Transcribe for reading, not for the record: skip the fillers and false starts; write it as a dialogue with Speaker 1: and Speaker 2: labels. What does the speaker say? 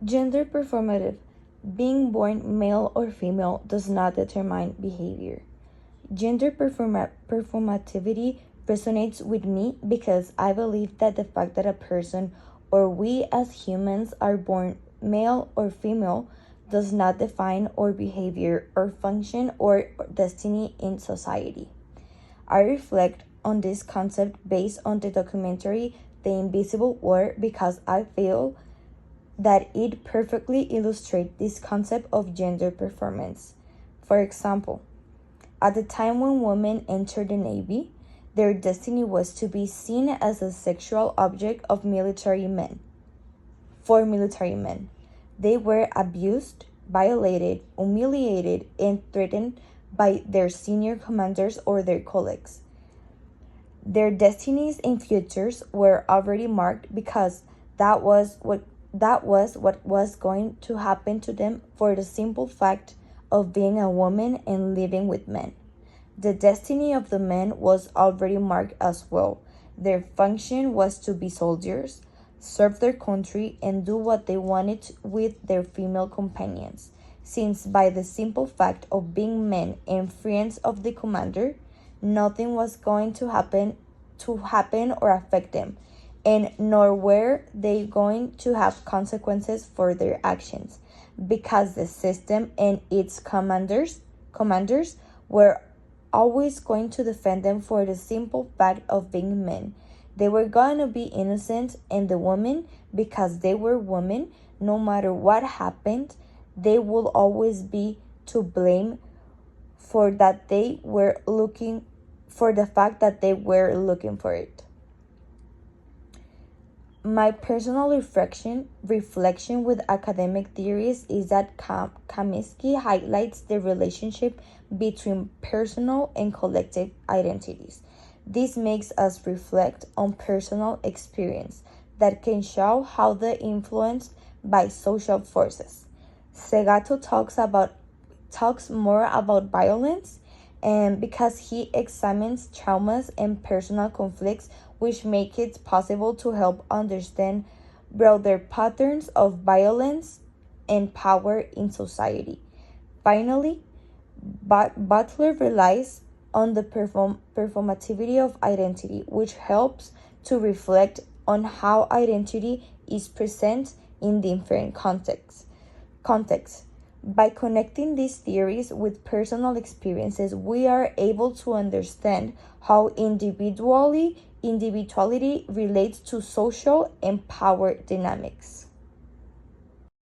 Speaker 1: Gender performative. Being born male or female does not determine behavior. Gender performativity resonates with me because I believe that the fact that a person or we as humans are born male or female does not define our behavior or function or destiny in society. I reflect on this concept based on the documentary The Invisible War because I feel that it perfectly illustrates this concept of gender performance. For example, at the time when women entered the Navy, their destiny was to be seen as a sexual object of military men. For military men, they were abused, violated, humiliated, and threatened by their senior commanders or their colleagues. Their destinies and futures were already marked because that was what was going to happen to them for the simple fact of being a woman and living with men. The destiny of the men was already marked as well. Their function was to be soldiers, serve their country, and do what they wanted with their female companions, since by the simple fact of being men and friends of the commander, nothing was going to happen or affect them, and nor were they going to have consequences for their actions, because the system and its commanders were always going to defend them for the simple fact of being men. They were going to be innocent, and the women, because they were women, no matter what happened, they will always be to blame for that they were looking for the fact that they were looking for it. My personal reflection with academic theories is that Kaminsky highlights the relationship between personal and collective identities. This makes us reflect on personal experience that can show how they're influenced by social forces. Segato talks more about violence, and because he examines traumas and personal conflicts, which make it possible to help understand broader patterns of violence and power in society. Finally, Butler relies on the performativity of identity, which helps to reflect on how identity is present in different contexts. By connecting these theories with personal experiences, we are able to understand how individuality relates to social and power dynamics.